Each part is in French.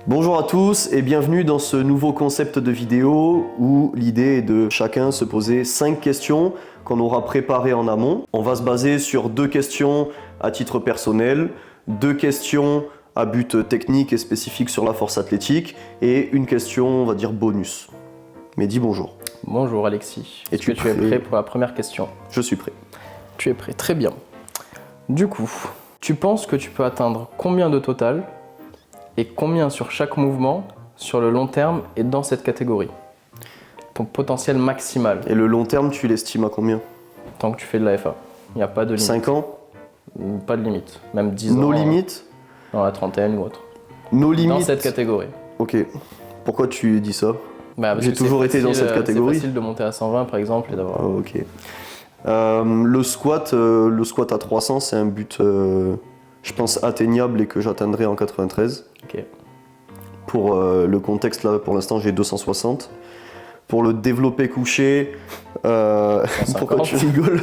Bonjour à tous et bienvenue dans ce nouveau concept de vidéo où l'idée est de chacun se poser 5 questions qu'on aura préparées en amont. On va se baser sur 2 questions à titre personnel, 2 questions à but technique et spécifique sur la force athlétique et une question, on va dire, bonus. Mais dis bonjour. Bonjour Alexis. Et Est-ce que tu es prêt pour la première question? Je suis prêt. Tu es prêt, très bien. Du coup, tu penses que tu peux atteindre combien de total et combien sur chaque mouvement sur le long terme et dans cette catégorie? Ton potentiel maximal, Et le long terme, tu l'estimes à combien? tant que tu fais de la FA. Il n'y a pas de limite. 5 ans? Pas de limite. Même 10 ans. No limites? Dans la trentaine ou autre. No limites? Dans cette catégorie. Ok. Pourquoi tu dis ça? Parce J'ai que toujours c'est été dans facile, cette catégorie. C'est facile de monter à 120 par exemple et d'avoir... Ah, ok. Le squat à 300, c'est un but, je pense, atteignable et que j'atteindrai en 93. Ok. Pour le contexte, là, pour l'instant, j'ai 260. Pour le développé couché, pourquoi tu rigoles?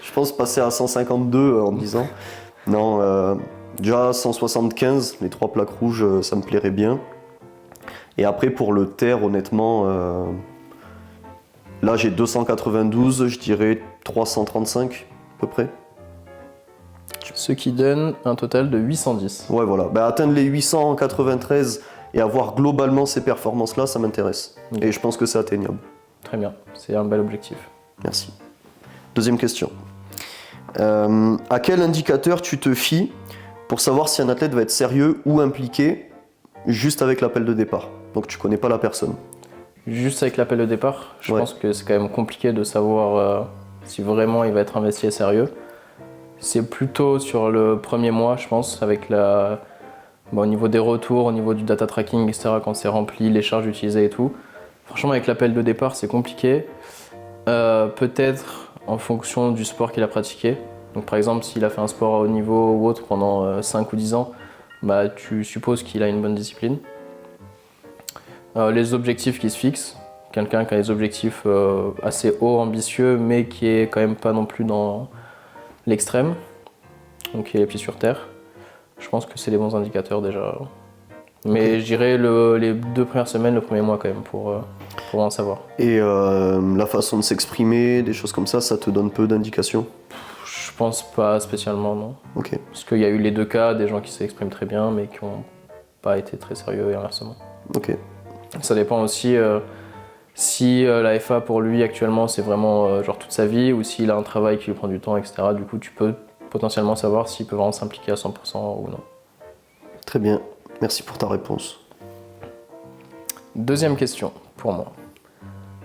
Je pense passer à 152 en 10 ans. Non, déjà 175, les 3 plaques rouges, ça me plairait bien. Et après, pour le terre, honnêtement, là j'ai 292, je dirais 335 à peu près. Ce qui donne un total de 810. Ouais, voilà. Atteindre les 800 en 93 et avoir globalement ces performances-là, ça m'intéresse. Ok. Et je pense que c'est atteignable. Très bien, c'est un bel objectif. Merci. Deuxième question. À quel indicateur tu te fies pour savoir si un athlète va être sérieux ou impliqué juste avec l'appel de départ? Donc tu connais pas la personne. Juste avec l'appel de départ, je Ouais. pense que c'est quand même compliqué de savoir si vraiment il va être investi et sérieux. C'est plutôt sur le premier mois, je pense, avec au niveau des retours, au niveau du data tracking, etc., quand c'est rempli, les charges utilisées et tout. Franchement, avec l'appel de départ, c'est compliqué. Peut-être en fonction du sport qu'il a pratiqué. Donc par exemple, s'il a fait un sport à haut niveau ou autre pendant 5 ou 10 ans, tu supposes qu'il a une bonne discipline. Les objectifs qui se fixent. Quelqu'un qui a des objectifs assez hauts, ambitieux, mais qui est quand même pas non plus dans l'extrême. Donc il a les pieds sur terre. Je pense que c'est les bons indicateurs déjà. Mais je dirais les 2 premières semaines, le premier mois quand même, pour en savoir. Et la façon de s'exprimer, des choses comme ça te donne peu d'indications? Je pense pas spécialement, non. Ok. Parce qu'il y a eu les 2 cas, des gens qui s'expriment très bien, mais qui n'ont pas été très sérieux et inversement. Ok. Ça dépend aussi si la FA pour lui actuellement c'est vraiment genre toute sa vie ou s'il a un travail qui lui prend du temps, etc. Du coup, tu peux potentiellement savoir s'il peut vraiment s'impliquer à 100% ou non. Très bien. Merci pour ta réponse. Deuxième question pour moi.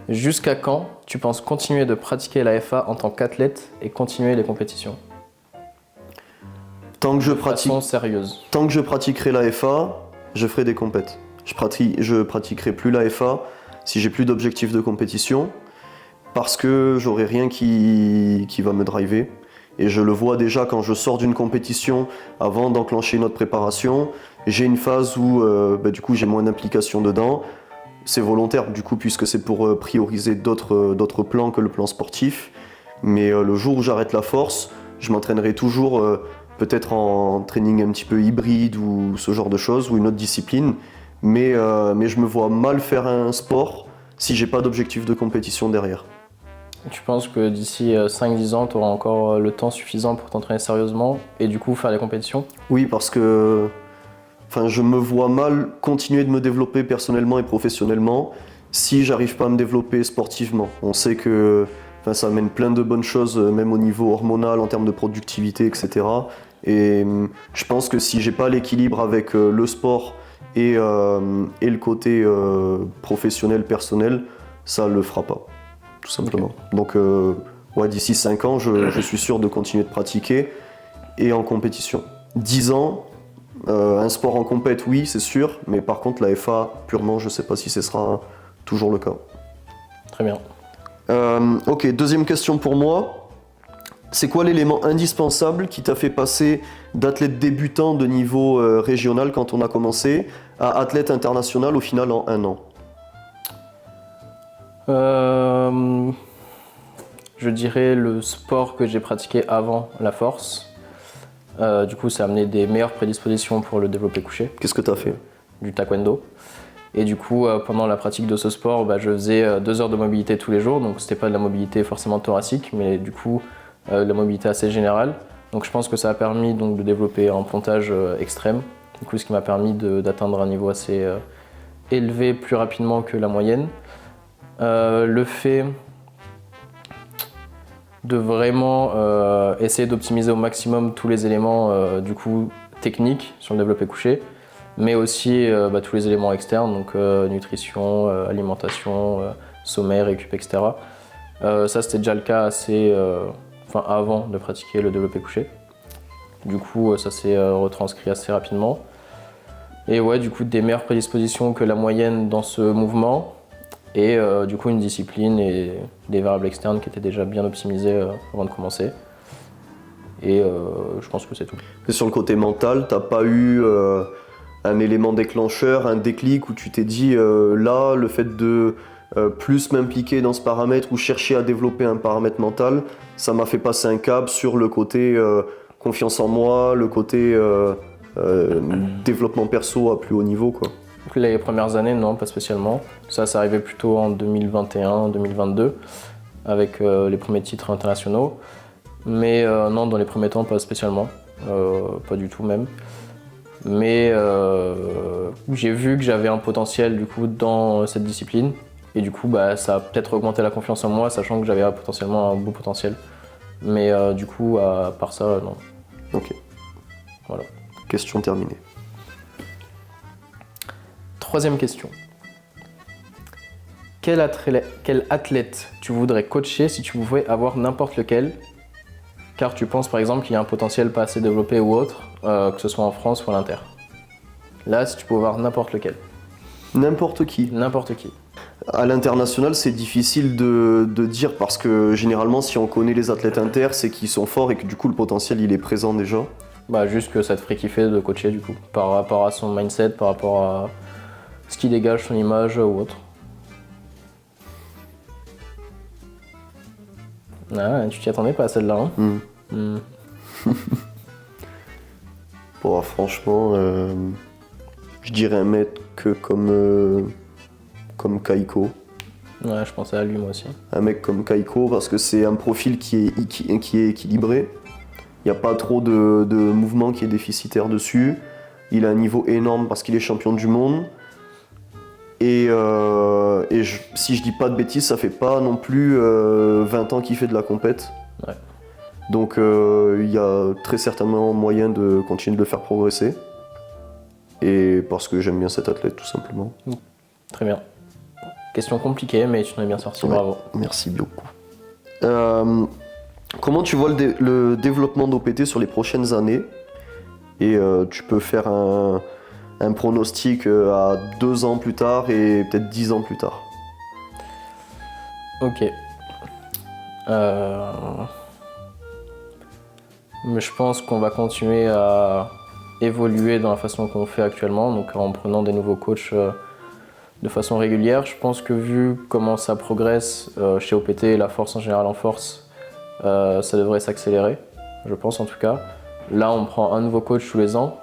Jusqu'à quand tu penses continuer de pratiquer la FA en tant qu'athlète et continuer les compétitions? Tant que je De façon sérieuse. Tant que je pratiquerai la FA, je ferai des compètes. Je pratiquerai plus la FA si j'ai plus d'objectifs de compétition parce que j'aurai rien qui va me driver. Et je le vois déjà quand je sors d'une compétition, avant d'enclencher notre préparation, j'ai une phase où du coup j'ai moins d'implication dedans. C'est volontaire du coup puisque c'est pour prioriser d'autres plans que le plan sportif. Mais le jour où j'arrête la force, je m'entraînerai toujours peut-être en training un petit peu hybride ou ce genre de choses ou une autre discipline. Mais je me vois mal faire un sport si j'ai pas d'objectif de compétition derrière. Tu penses que d'ici 5-10 ans, tu auras encore le temps suffisant pour t'entraîner sérieusement et du coup faire les compétitions? Oui, parce que je me vois mal continuer de me développer personnellement et professionnellement si j'arrive pas à me développer sportivement. On sait que ça amène plein de bonnes choses, même au niveau hormonal, en termes de productivité, etc. Et je pense que si j'ai pas l'équilibre avec le sport et le côté professionnel, personnel, ça le fera pas, tout simplement. Okay. Donc d'ici 5 ans, je suis sûr de continuer de pratiquer et en compétition. 10 ans, un sport en compète, oui, c'est sûr, mais par contre la FA, purement, je sais pas si ce sera toujours le cas. Très bien. Ok, deuxième question pour moi. C'est quoi l'élément indispensable qui t'a fait passer d'athlète débutant de niveau régional quand on a commencé à athlète international au final en 1 an? Je dirais le sport que j'ai pratiqué avant la force. Du coup, ça a amené des meilleures prédispositions pour le développé couché. Qu'est-ce que t'as fait? du taekwondo. Et du coup, pendant la pratique de ce sport, je faisais 2 heures de mobilité tous les jours. Donc c'était pas de la mobilité forcément thoracique, mais du coup, de la mobilité assez générale. Donc je pense que ça a permis donc, de développer un pontage extrême. Du coup, ce qui m'a permis d'atteindre un niveau assez élevé plus rapidement que la moyenne. Le fait de vraiment essayer d'optimiser au maximum tous les éléments du coup techniques sur le développé couché, mais aussi tous les éléments externes, donc nutrition, alimentation, sommeil, récup, etc. Ça c'était déjà le cas avant de pratiquer le développé couché. Du coup ça s'est retranscrit assez rapidement. Et ouais, du coup des meilleures prédispositions que la moyenne dans ce mouvement. Et du coup une discipline et des variables externes qui étaient déjà bien optimisées avant de commencer. Et je pense que c'est tout. Et sur le côté mental, t'as pas eu un élément déclencheur, un déclic où tu t'es dit là, le fait de plus m'impliquer dans ce paramètre ou chercher à développer un paramètre mental, ça m'a fait passer un cap sur le côté confiance en moi, le côté développement perso à plus haut niveau, quoi. Donc, les premières années, non, pas spécialement. Ça arrivait plutôt en 2021-2022 avec les premiers titres internationaux. Mais non, dans les premiers temps, pas spécialement. Pas du tout même. Mais j'ai vu que j'avais un potentiel du coup dans cette discipline. Et du coup, ça a peut-être augmenté la confiance en moi, sachant que j'avais potentiellement un beau potentiel. Mais du coup, à part ça, non. Ok. Voilà. Question terminée. Troisième question. Quel athlète tu voudrais coacher si tu pouvais avoir n'importe lequel, car tu penses par exemple qu'il y a un potentiel pas assez développé ou autre, que ce soit en France ou à l'inter. Là, si tu pouvais avoir n'importe lequel. N'importe qui. N'importe qui. À l'international, c'est difficile de dire parce que généralement, si on connaît les athlètes inter, c'est qu'ils sont forts et que du coup le potentiel il est présent déjà. Juste que ça te ferait kiffer de coacher du coup, par rapport à son mindset, par rapport à ce qui dégage son image ou autre. Ah, tu t'y attendais pas à celle-là, hein? Bon, franchement, je dirais un mec comme Kaiko. Ouais, je pensais à lui moi aussi. Un mec comme Kaiko parce que c'est un profil qui est équilibré. Il n'y a pas trop de mouvement qui est déficitaire dessus. Il a un niveau énorme parce qu'il est champion du monde. Et si je dis pas de bêtises, ça fait pas non plus 20 ans qu'il fait de la compète. Ouais. Donc il y a très certainement moyen de continuer de le faire progresser. Et parce que j'aime bien cet athlète tout simplement. Très bien. Question compliquée, mais tu en es bien sorti, Ouais, bravo. merci beaucoup. Comment tu vois le développement d'OPT sur les prochaines années? Et tu peux faire un pronostic à 2 ans plus tard et peut-être 10 ans plus tard. Ok. Mais je pense qu'on va continuer à évoluer dans la façon qu'on fait actuellement, donc en prenant des nouveaux coachs de façon régulière. Je pense que vu comment ça progresse chez OPT, la force en général en force, ça devrait s'accélérer, je pense en tout cas. Là, on prend un nouveau coach tous les ans.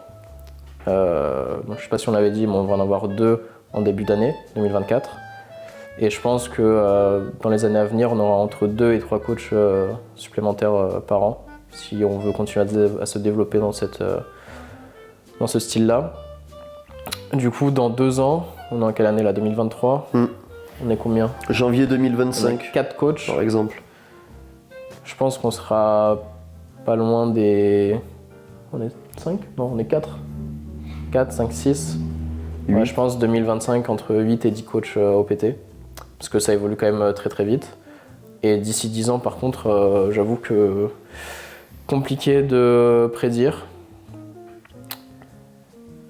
Je ne sais pas si on l'avait dit, mais on va en avoir 2 en début d'année 2024. Et je pense que dans les années à venir, on aura entre 2 et 3 coachs supplémentaires par an, si on veut continuer à se développer dans ce style-là. Du coup, dans 2 ans, on est en quelle année là, 2023 On est combien? Janvier On a 2025, 4 coachs. par exemple. Je pense qu'on sera pas loin des... On est 5? Non, on est 4. 4, 5, 6. Ouais, je pense 2025, entre 8 et 10 coachs OPT. Parce que ça évolue quand même très très vite. Et d'ici 10 ans, par contre, j'avoue que compliqué de prédire.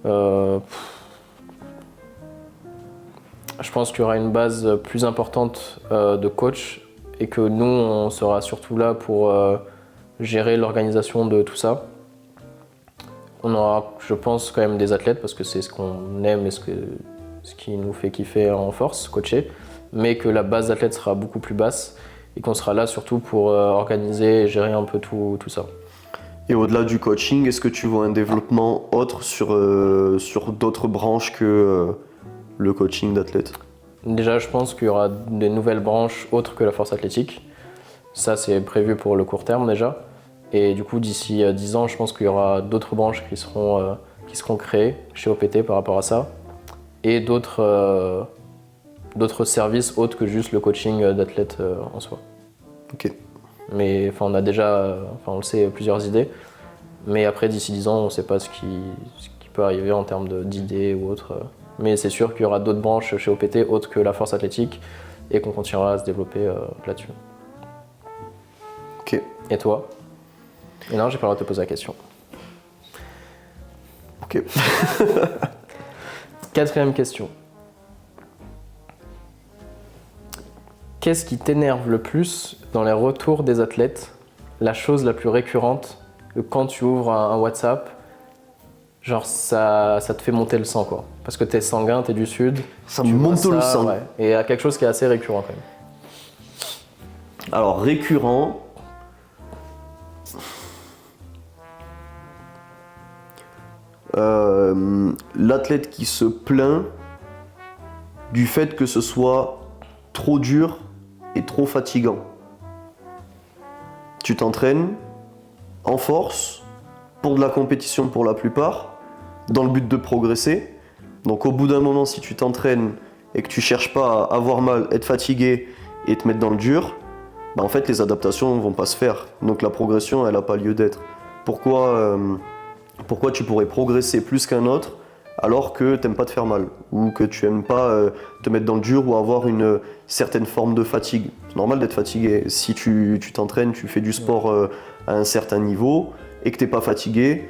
Je pense qu'il y aura une base plus importante de coachs et que nous, on sera surtout là pour gérer l'organisation de tout ça. On aura, je pense, quand même des athlètes parce que c'est ce qu'on aime et ce qui nous fait kiffer en force, coacher, mais que la base d'athlètes sera beaucoup plus basse et qu'on sera là surtout pour organiser et gérer un peu tout ça. Et au-delà du coaching, est-ce que tu vois un développement autre sur d'autres branches que le coaching d'athlète? Déjà, je pense qu'il y aura des nouvelles branches autres que la force athlétique. Ça, c'est prévu pour le court terme déjà. Et du coup, d'ici 10 ans, je pense qu'il y aura d'autres branches qui seront créées chez OPT par rapport à ça. Et d'autres services autres que juste le coaching d'athlète en soi. Ok. Mais on a déjà, on le sait, plusieurs idées. Mais après, d'ici 10 ans, on ne sait pas ce qui peut arriver en termes d'idées ou autre. Mais c'est sûr qu'il y aura d'autres branches chez OPT autres que la force athlétique et qu'on continuera à se développer là-dessus. Ok. Et toi? Et non, j'ai pas le droit de te poser la question. Ok. 4e question. Qu'est-ce qui t'énerve le plus dans les retours des athlètes? La chose la plus récurrente, quand tu ouvres un WhatsApp, genre ça te fait monter le sang quoi. Parce que t'es sanguin, t'es du sud. Ça me monte le sang. Ouais. Et il y a quelque chose qui est assez récurrent quand même. Alors récurrent. L'athlète qui se plaint du fait que ce soit trop dur et trop fatigant. Tu t'entraînes en force, pour de la compétition pour la plupart, dans le but de progresser. Donc au bout d'un moment, si tu t'entraînes et que tu cherches pas à avoir mal, être fatigué et te mettre dans le dur, bah en fait les adaptations ne vont pas se faire. Donc la progression, elle n'a pas lieu d'être. Pourquoi tu pourrais progresser plus qu'un autre alors que tu n'aimes pas te faire mal ou que tu n'aimes pas te mettre dans le dur ou avoir une certaine forme de fatigue. C'est normal d'être fatigué. Si tu t'entraînes, tu fais du sport à un certain niveau et que tu n'es pas fatigué,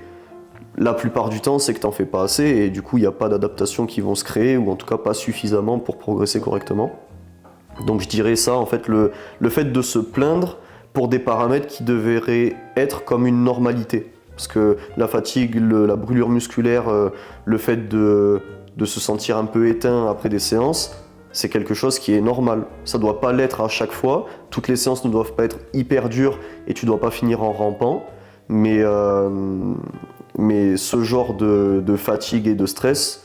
la plupart du temps, c'est que tu n'en fais pas assez et du coup, il n'y a pas d'adaptation qui vont se créer ou en tout cas pas suffisamment pour progresser correctement. Donc je dirais ça, en fait, le fait de se plaindre pour des paramètres qui devraient être comme une normalité. Parce que la fatigue, la brûlure musculaire, le fait de se sentir un peu éteint après des séances, c'est quelque chose qui est normal. Ça ne doit pas l'être à chaque fois. Toutes les séances ne doivent pas être hyper dures et tu ne dois pas finir en rampant. Mais ce genre de fatigue et de stress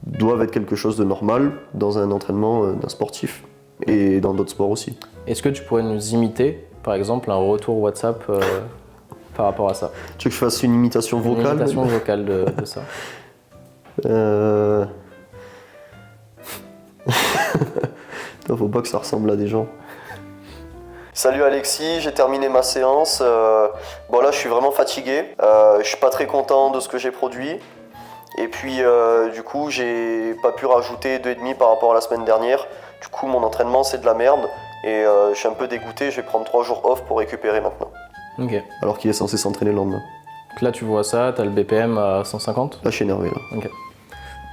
doivent être quelque chose de normal dans un entraînement d'un sportif et dans d'autres sports aussi. Est-ce que tu pourrais nous imiter, par exemple, un retour WhatsApp par rapport à ça? Tu veux que je fasse une imitation vocale? Une imitation vocale de ça. Faut pas que ça ressemble à des gens. Salut Alexis, j'ai terminé ma séance. Bon là je suis vraiment fatigué. Je suis pas très content de ce que j'ai produit. Et puis du coup j'ai pas pu rajouter 2,5 par rapport à la semaine dernière. Du coup mon entraînement c'est de la merde. Et je suis un peu dégoûté, je vais prendre 3 jours off pour récupérer maintenant. Ok. Alors qu'il est censé s'entraîner le lendemain. Donc là tu vois ça, t'as le BPM à 150. Là je suis énervé là. Ok.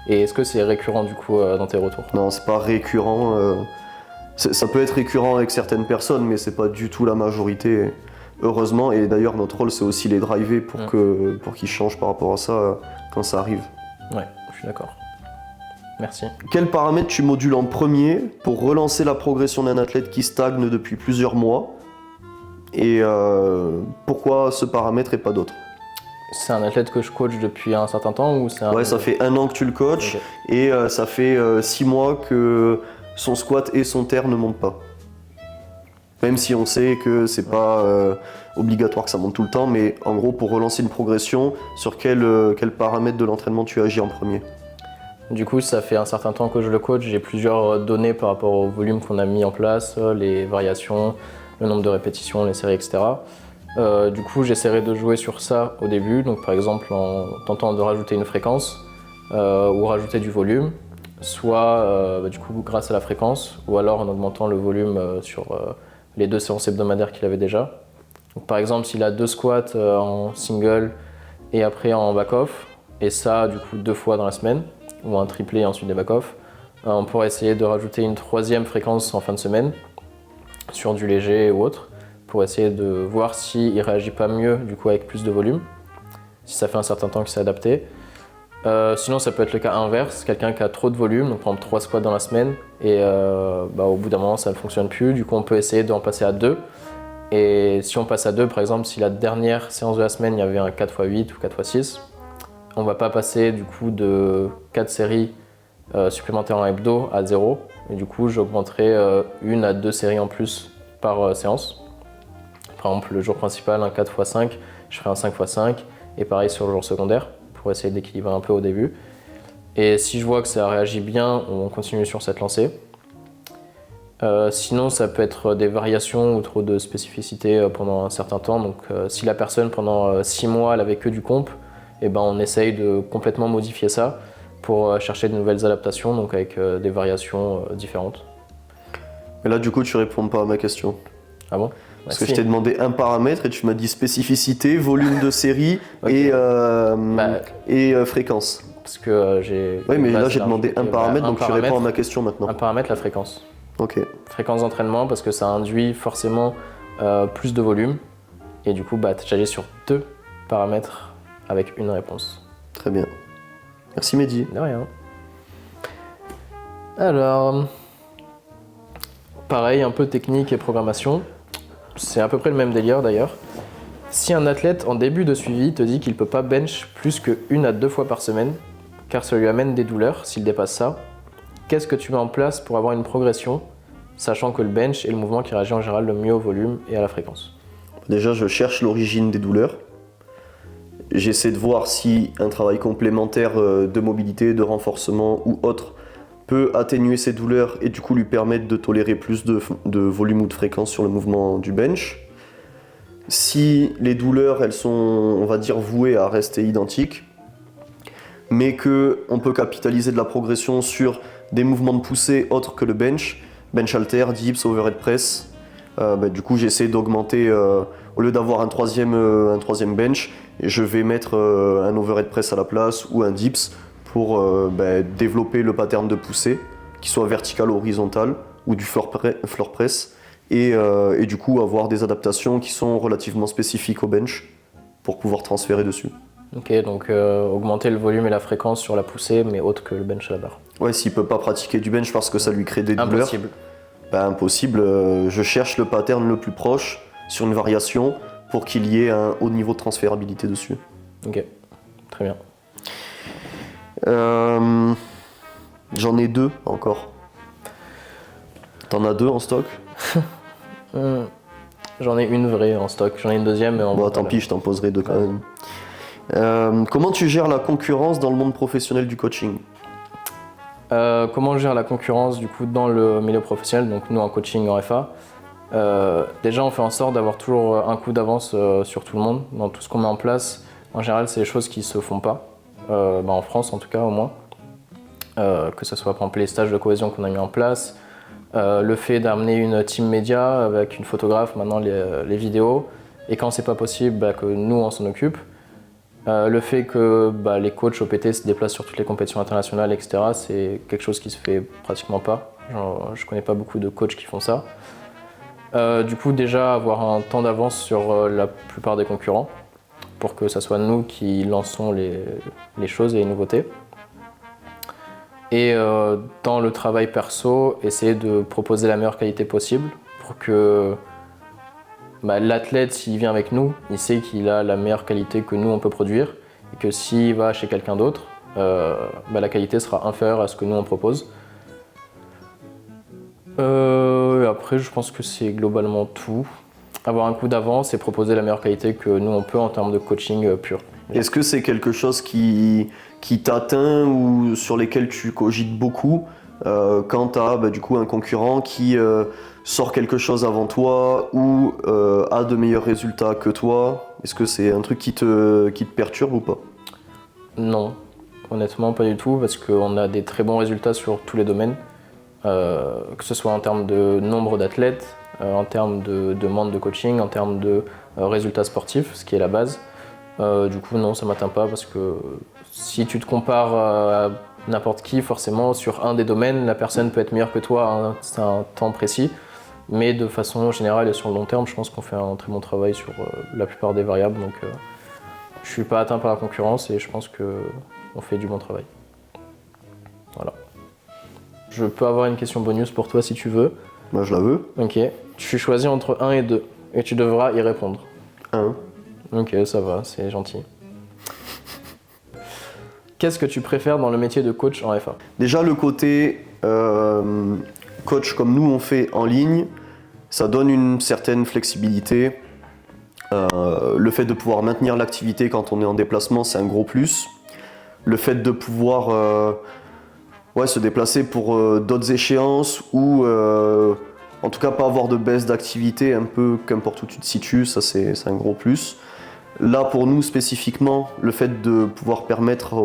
Et est-ce que c'est récurrent du coup dans tes retours? Non, c'est pas récurrent. Ça peut être récurrent avec certaines personnes, mais c'est pas du tout la majorité, heureusement. Et d'ailleurs, notre rôle, c'est aussi les driver pour qu'ils changent par rapport à ça quand ça arrive. Ouais, je suis d'accord. Merci. Quels paramètres tu modules en premier pour relancer la progression d'un athlète qui stagne depuis plusieurs mois? Et pourquoi ce paramètre et pas d'autres? C'est un athlète que je coach depuis un certain temps ou c'est un... Ouais, ça fait 1 an que tu le coaches. Ok. Et ça fait 6 mois que son squat et son terre ne montent pas. Même si on sait que c'est pas obligatoire que ça monte tout le temps, mais en gros pour relancer une progression, sur quel paramètre de l'entraînement tu agis en premier? Du coup, ça fait un certain temps que je le coach, j'ai plusieurs données par rapport au volume qu'on a mis en place, les variations, le nombre de répétitions, les séries, etc. Du coup, j'essaierai de jouer sur ça au début, donc par exemple en tentant de rajouter une fréquence ou rajouter du volume, soit du coup grâce à la fréquence, ou alors en augmentant le volume sur les 2 séances hebdomadaires qu'il avait déjà. Donc, par exemple, s'il a 2 squats en single et après en back-off, et ça du coup 2 fois dans la semaine, ou un triplé et ensuite des back-off, on pourrait essayer de rajouter une 3e fréquence en fin de semaine, sur du léger ou autre, pour essayer de voir s'il ne réagit pas mieux du coup avec plus de volume, si ça fait un certain temps qu'il s'est adapté. Sinon ça peut être le cas inverse, quelqu'un qui a trop de volume, donc par exemple 3 squats dans la semaine, et au bout d'un moment ça ne fonctionne plus, du coup on peut essayer d'en passer à 2, Et si on passe à 2, par exemple, si la dernière séance de la semaine, il y avait un 4x8 ou 4x6, on va pas passer du coup de 4 séries supplémentaires en hebdo à 0. Et du coup, j'augmenterai 1 à 2 séries en plus par séance. Par exemple, le jour principal, un 4x5, je ferai un 5x5. Et pareil sur le jour secondaire, pour essayer d'équilibrer un peu au début. Et si je vois que ça réagit bien, on continue sur cette lancée. Sinon, ça peut être des variations ou trop de spécificité pendant un certain temps. Donc, si la personne, pendant 6 mois, elle avait que du comp, eh ben, on essaye de complètement modifier ça pour chercher de nouvelles adaptations, donc avec des variations différentes. Mais là, du coup, tu réponds pas à ma question. Ah bon? Parce que je t'ai demandé un paramètre et tu m'as dit spécificité, volume de série et fréquence. Parce que j'ai... Oui, mais là, j'ai demandé un paramètre, donc tu réponds à ma question maintenant. Un paramètre, la fréquence. Ok. Fréquence d'entraînement, parce que ça induit forcément plus de volume. Et du coup, j'agis sur 2 paramètres avec une réponse. Très bien. Merci Mehdi. De rien. Alors, pareil, un peu technique et programmation. C'est à peu près le même délire d'ailleurs. Si un athlète en début de suivi te dit qu'il ne peut pas bench plus que 1 à 2 fois par semaine, car ça lui amène des douleurs s'il dépasse ça, qu'est-ce que tu mets en place pour avoir une progression, sachant que le bench est le mouvement qui réagit en général le mieux au volume et à la fréquence? Déjà, je cherche l'origine des douleurs. J'essaie de voir si un travail complémentaire de mobilité, de renforcement ou autre peut atténuer ces douleurs et du coup lui permettre de tolérer plus de volume ou de fréquence sur le mouvement du bench. Si les douleurs, elles sont, on va dire, vouées à rester identiques, mais qu'on peut capitaliser de la progression sur des mouvements de poussée autres que le bench halter, dips, overhead press, du coup j'essaie d'augmenter, au lieu d'avoir un troisième bench, je vais mettre un overhead press à la place ou un dips pour développer le pattern de poussée, qui soit vertical ou horizontal, ou du floor press, et du coup avoir des adaptations qui sont relativement spécifiques au bench pour pouvoir transférer dessus. Ok, donc augmenter le volume et la fréquence sur la poussée, mais autre que le bench à la barre. Ouais, s'il peut pas pratiquer du bench parce que ça lui crée des douleurs. Impossible. Impossible, je cherche le pattern le plus proche sur une variation pour qu'il y ait un haut niveau de transférabilité dessus. Ok, très bien. J'en ai 2 encore. T'en as 2 en stock? J'en ai une vraie en stock, j'en ai une deuxième, mais Bon, tant pis, je t'en poserai 2 quand même. Comment tu gères la concurrence dans le monde professionnel du coaching? Comment je gère la concurrence du coup dans le milieu professionnel, donc nous en coaching en FA? Déjà on fait en sorte d'avoir toujours un coup d'avance sur tout le monde, dans tout ce qu'on met en place. En général c'est des choses qui se font pas, en France en tout cas au moins. Que ce soit par exemple les stages de cohésion qu'on a mis en place, le fait d'amener une team média avec une photographe, maintenant les vidéos, et quand c'est pas possible que nous on s'en occupe. Le fait que les coachs OPT se déplacent sur toutes les compétitions internationales, etc., c'est quelque chose qui se fait pratiquement pas. Je connais pas beaucoup de coachs qui font ça. Du coup, déjà avoir un temps d'avance sur la plupart des concurrents pour que ce soit nous qui lançons les choses et les nouveautés. Et dans le travail perso, essayer de proposer la meilleure qualité possible pour que l'athlète, s'il vient avec nous, il sait qu'il a la meilleure qualité que nous on peut produire et que s'il va chez quelqu'un d'autre, la qualité sera inférieure à ce que nous on propose. Après, je pense que c'est globalement tout. Avoir un coup d'avance et proposer la meilleure qualité que nous on peut en termes de coaching pur. Est-ce que c'est quelque chose qui t'atteint ou sur lesquels tu cogites beaucoup quand tu as du coup un concurrent qui sort quelque chose avant toi ou a de meilleurs résultats que toi? Est-ce que c'est un truc qui te perturbe ou pas? Non, honnêtement pas du tout, parce qu'on a des très bons résultats sur tous les domaines, que ce soit en termes de nombre d'athlètes, en termes de demande de coaching, en termes de résultats sportifs, ce qui est la base. Du coup non, ça m'atteint pas, parce que si tu te compares à n'importe qui, forcément sur un des domaines, la personne peut être meilleure que toi à un temps précis, mais de façon générale et sur le long terme, je pense qu'on fait un très bon travail sur la plupart des variables, donc je suis pas atteint par la concurrence et je pense qu'on fait du bon travail. Voilà. Je peux avoir une question bonus pour toi si tu veux. Moi je la veux. Ok. Tu choisis entre 1 et 2. et tu devras y répondre. 1. Ok, ça va, c'est gentil. Qu'est-ce que tu préfères dans le métier de coach en FA? Déjà, le côté coach comme nous on fait en ligne, ça donne une certaine flexibilité. Le fait de pouvoir maintenir l'activité quand on est en déplacement, c'est un gros plus. Le fait de pouvoir se déplacer pour d'autres échéances ou en tout cas pas avoir de baisse d'activité un peu qu'importe où tu te situes, ça c'est un gros plus. Là pour nous spécifiquement, le fait de pouvoir permettre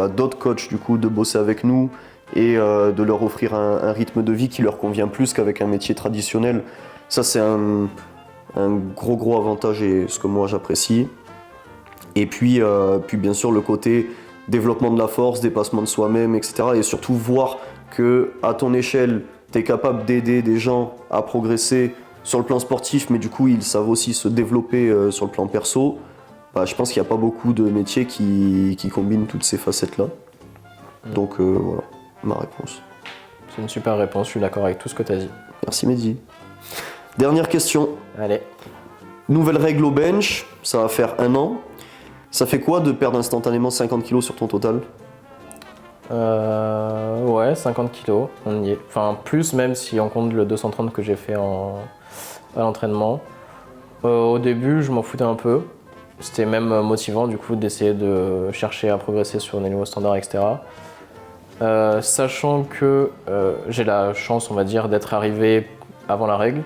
à d'autres coachs du coup de bosser avec nous et de leur offrir un rythme de vie qui leur convient plus qu'avec un métier traditionnel, ça c'est un gros avantage et ce que moi j'apprécie. Et puis bien sûr le côté développement de la force, dépassement de soi-même, etc. Et surtout voir que à ton échelle, tu es capable d'aider des gens à progresser sur le plan sportif, mais du coup ils savent aussi se développer sur le plan perso. Je pense qu'il n'y a pas beaucoup de métiers qui combinent toutes ces facettes-là. Donc voilà, ma réponse. C'est une super réponse, je suis d'accord avec tout ce que tu as dit. Merci Mehdi. Dernière question. Allez. Nouvelle règle au bench, ça va faire 1 an. Ça fait quoi de perdre instantanément 50 kg sur ton total? Ouais, 50 kg, on y est. Enfin, plus même si on compte le 230 que j'ai fait à l'entraînement. Au début, je m'en foutais un peu. C'était même motivant du coup d'essayer de chercher à progresser sur des nouveaux standards, etc. Sachant que j'ai la chance, on va dire, d'être arrivé avant la règle.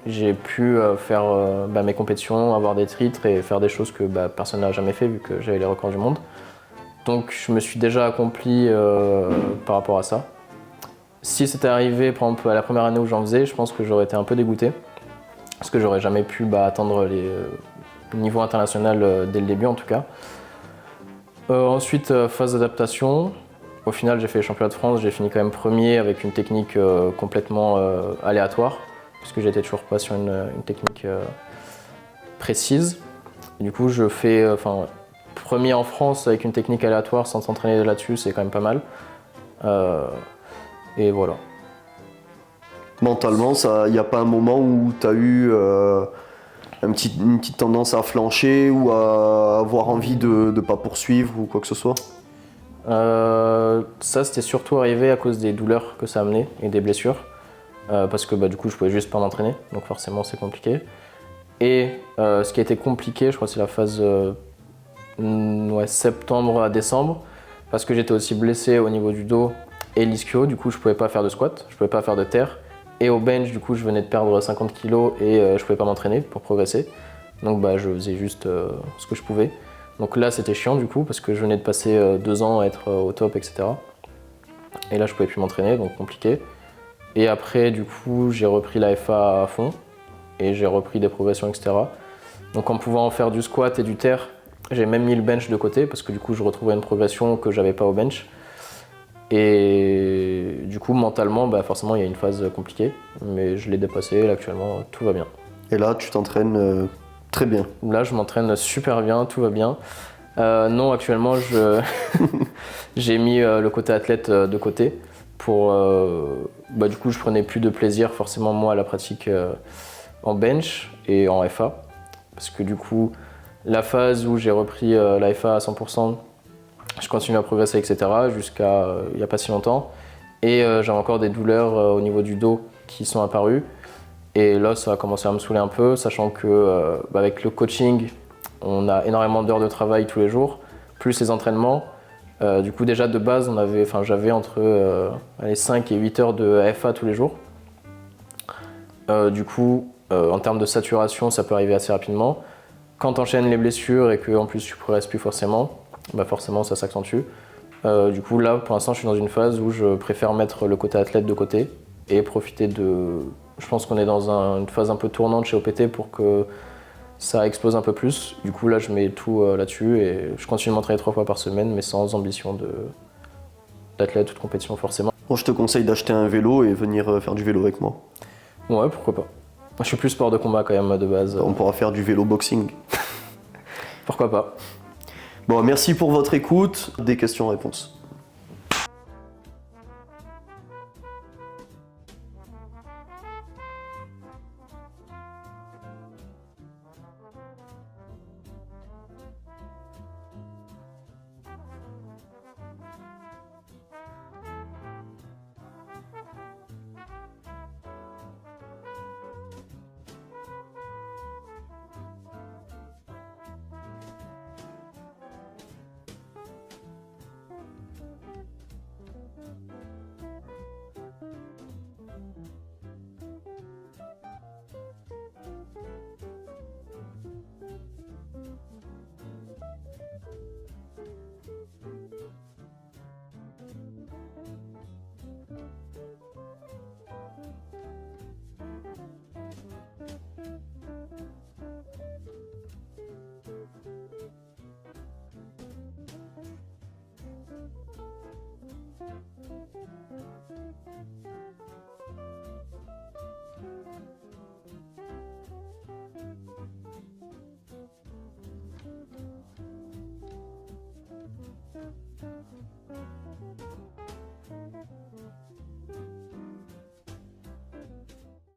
J'ai pu faire mes compétitions, avoir des titres et faire des choses que personne n'a jamais fait vu que j'avais les records du monde. Donc je me suis déjà accompli par rapport à ça. Si c'était arrivé par exemple à la première année où j'en faisais, je pense que j'aurais été un peu dégoûté. Parce que j'aurais jamais pu atteindre les niveaux international dès le début en tout cas. Ensuite, phase d'adaptation. Au final, j'ai fait les championnats de France, j'ai fini quand même premier avec une technique complètement aléatoire. Parce que j'étais toujours pas sur une technique précise. Et du coup, je fais premier en France avec une technique aléatoire sans s'entraîner là-dessus, c'est quand même pas mal. Et voilà. Mentalement, il n'y a pas un moment où tu as eu une petite tendance à flancher ou à avoir envie de ne pas poursuivre ou quoi que ce soit? Ça, c'était surtout arrivé à cause des douleurs que ça amenait et des blessures. Parce que du coup je pouvais juste pas m'entraîner, donc forcément c'est compliqué. Et ce qui a été compliqué, je crois que c'est la phase septembre à décembre, parce que j'étais aussi blessé au niveau du dos et l'ischio, du coup je pouvais pas faire de squat, je pouvais pas faire de terre. Et au bench, du coup je venais de perdre 50 kg et je pouvais pas m'entraîner pour progresser. Donc je faisais juste ce que je pouvais. Donc là c'était chiant du coup, parce que je venais de passer 2 ans à être au top, etc. Et là je pouvais plus m'entraîner, donc compliqué. Et après, du coup, j'ai repris la FA à fond et j'ai repris des progressions, etc. Donc en pouvant faire du squat et du terre, j'ai même mis le bench de côté parce que du coup, je retrouvais une progression que j'avais pas au bench. Et du coup, mentalement, forcément, il y a une phase compliquée, mais je l'ai dépassée et là, actuellement, tout va bien. Et là, tu t'entraînes très bien? Là, je m'entraîne super bien, tout va bien. Non, actuellement, j'ai mis le côté athlète de côté. Du coup je prenais plus de plaisir forcément moi à la pratique en bench et en FA parce que du coup la phase où j'ai repris la FA à 100%, je continue à progresser, etc. jusqu'à il n'y a pas si longtemps et j'avais encore des douleurs au niveau du dos qui sont apparues et là ça a commencé à me saouler un peu, sachant que avec le coaching on a énormément d'heures de travail tous les jours plus les entraînements. Du coup déjà de base j'avais entre 5 et 8 heures de FA tous les jours. Du coup en termes de saturation ça peut arriver assez rapidement. Quand t'enchaînes les blessures et qu'en plus tu progresses plus forcément, forcément ça s'accentue. Du coup là pour l'instant je suis dans une phase où je préfère mettre le côté athlète de côté et profiter de... Je pense qu'on est dans une phase un peu tournante chez OPT pour que ça explose un peu plus. Du coup là je mets tout là-dessus et je continue de m'entraîner 3 fois par semaine mais sans ambition d'athlète ou de compétition forcément. Bon, je te conseille d'acheter un vélo et venir faire du vélo avec moi. Ouais, pourquoi pas. Je suis plus sport de combat quand même de base. On pourra faire du vélo boxing. Pourquoi pas. Bon, merci pour votre écoute. Des questions-réponses.